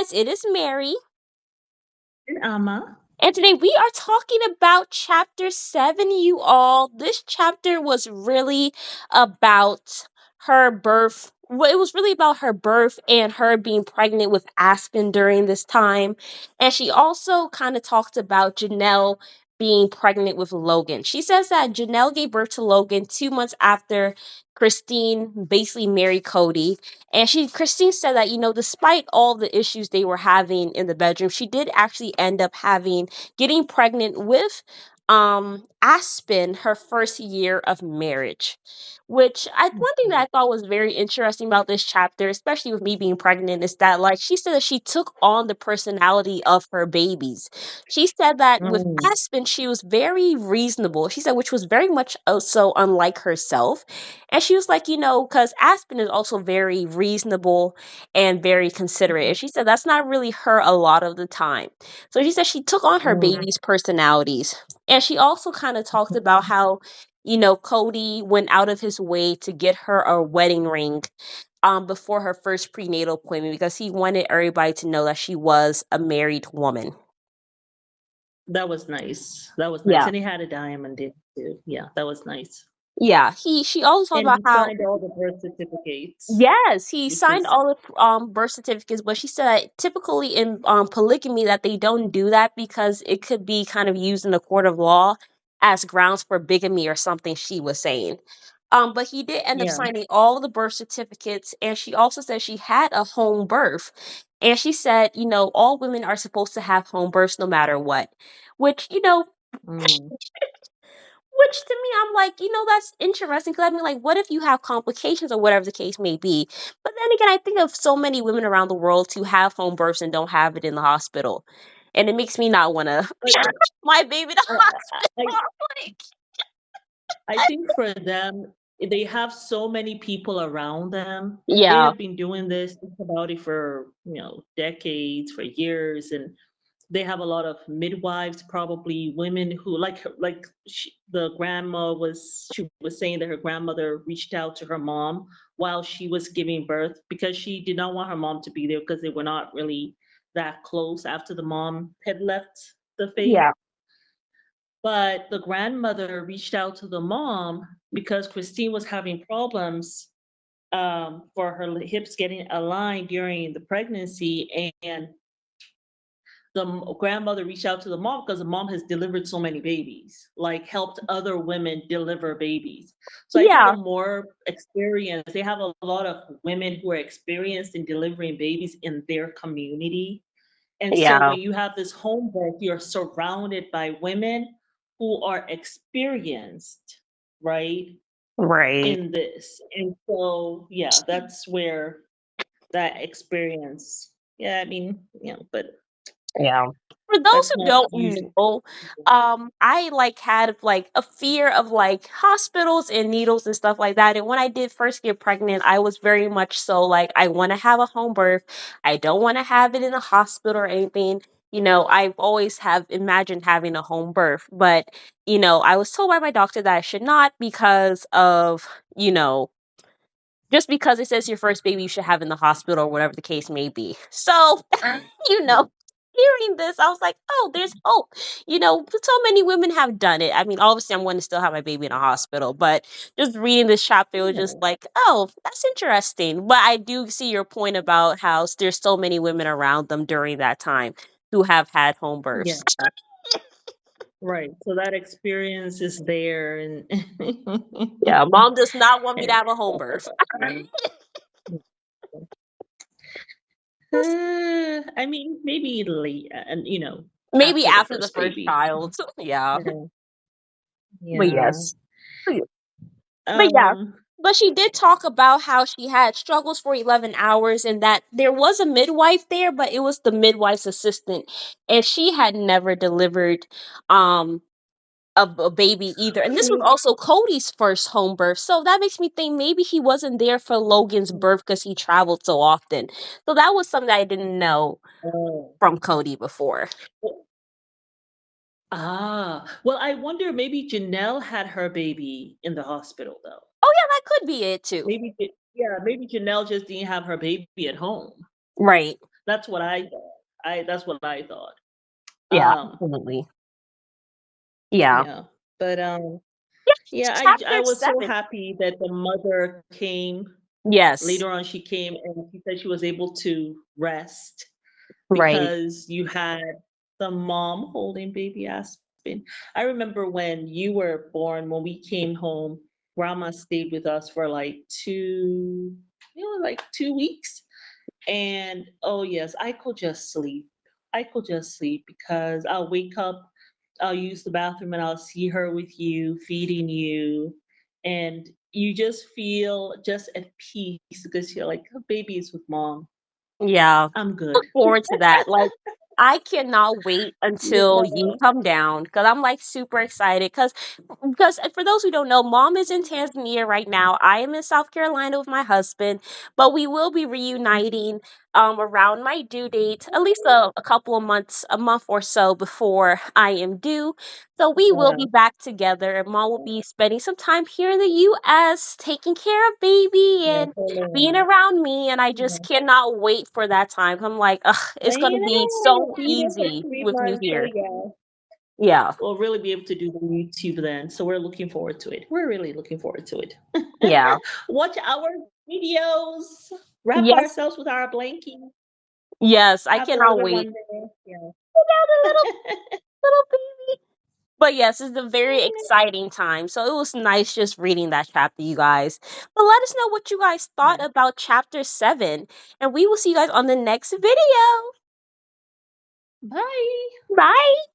guys, it is Mary. And Amma. And today we are talking about chapter 7, you all. This chapter was really about her birth. Well, it was really about her birth and her being pregnant with Aspen during this time. And she also kind of talked about Janelle being pregnant with Logan. She says that Janelle gave birth to Logan 2 months after Christine basically married Cody. And Christine said that, despite all the issues they were having in the bedroom, she did actually end up getting pregnant with Aspen her first year of marriage. Which one thing that I thought was very interesting about this chapter, especially with me being pregnant, is that like she said that she took on the personality of her babies. She said that with Mm, Aspen, she was very reasonable. She said, which was very much so unlike herself. And she was like, because Aspen is also very reasonable and very considerate. And she said that's not really her a lot of the time. So she said she took on her mm. baby's personalities. And she also kind of talked about how, Cody went out of his way to get her a wedding ring before her first prenatal appointment because he wanted everybody to know that she was a married woman. That was nice. That was nice. Yeah. And he had a diamond in too. Yeah, that was nice. Yeah. She also talked And about he how signed all the birth certificates, yes, he which signed was, all the birth certificates, but she said typically in polygamy that they don't do that because it could be kind of used in a court of law as grounds for bigamy or something she was saying. But he did end up yeah. signing all the birth certificates, and she also said she had a home birth, and she said, all women are supposed to have home births no matter what, which Mm. which to me, I'm like, that's interesting because I mean, like, what if you have complications or whatever the case may be? But then again, I think of so many women around the world who have home births and don't have it in the hospital. And it makes me not want to But my baby in the I, hospital. I, Like, I think for them, they have so many people around them. They yeah, have been doing this about it for decades, for years, and they have a lot of midwives, probably women who the grandma was. She was saying that her grandmother reached out to her mom while she was giving birth because she did not want her mom to be there because they were not really that close after the mom had left the faith. yeah, But the grandmother reached out to the mom because Christine was having problems for her hips getting aligned during the pregnancy. And the grandmother reached out to the mom because the mom has delivered so many babies, like helped other women deliver babies. So I think the yeah, more experience, they have a lot of women who are experienced in delivering babies in their community. And so yeah, when you have this home birth, you're surrounded by women who are experienced, right, right, in this. And so, yeah, that's where that experience, yeah, I mean, but yeah. For those that's who not don't usually. know, I like had like a fear of like hospitals and needles and stuff like that. And when I did first get pregnant, I was very much so like I want to have a home birth. I don't want to have it in a hospital or anything. I've always have imagined having a home birth, but I was told by my doctor that I should not because of, you know, just because it says your first baby you should have in the hospital or whatever the case may be. So, you know, hearing this, I was like, oh, there's hope. So many women have done it. I mean, obviously, I'm going to still have my baby in a hospital, but just reading this chapter, it was just Yeah, like, oh, that's interesting. But I do see your point about how there's so many women around them during that time who have had home yeah, births. right. So that experience is there, and Yeah, mom does not want me to have a home birth. I mean, maybe late, and Maybe after the after the first first baby. child. Yeah. Yeah, But yeah. yes. But yeah, Um, but she did talk about how she had struggles for 11 hours and that there was a midwife there, but it was the midwife's assistant. And she had never delivered um a baby either. And this was also Cody's first home birth. So that makes me think maybe he wasn't there for Logan's birth because he traveled so often. So that was something I didn't know oh. from Cody before. Well, I wonder maybe Janelle had her baby in the hospital though. Oh yeah, that could be it too. Yeah, maybe Janelle just didn't have her baby at home. Right. That's what I thought. That's what I thought. Yeah, Um, absolutely. Yeah. yeah, but Yeah, yeah, I chapter was so 7. happy that the mother came. Yes. Later on, she came and she said she was able to rest Right. because you had the mom holding baby Aspen. I remember when you were born, when we came home, grandma stayed with us for like like 2 weeks. And oh yes, I could just sleep. I could just sleep because I'll wake up, I'll use the bathroom, and I'll see her with you, feeding you. And you just feel just at peace because you're like, oh, baby is with mom. Yeah. I'm Look good. forward to that. Like, I cannot wait until you Yeah. come down because I'm like super excited. Because for those who don't know, mom is in Tanzania right now. I am in South Carolina with my husband, but we will be reuniting around my due date, at least a couple of months, a month or so before I am due. So we will be Yeah. back together, and mom will be spending some time here in the US taking care of baby Yeah. and being around me, and I just Yeah. cannot wait for that time. I'm like, ugh, it's I gonna be so know. Be there for easy three with you months. Oh here. yeah. Yeah, We'll really be able to do the YouTube then. So we're looking forward to it. We're really looking forward to it. yeah, Watch our videos. Wrap yes, ourselves with our blankie. yes. I Have cannot further wait. one day. Yeah. The little baby. But yes, it's a very exciting time. So it was nice just reading that chapter, you guys. But let us know what you guys thought Yeah. about chapter 7, and we will see you guys on the next video. Bye. Bye.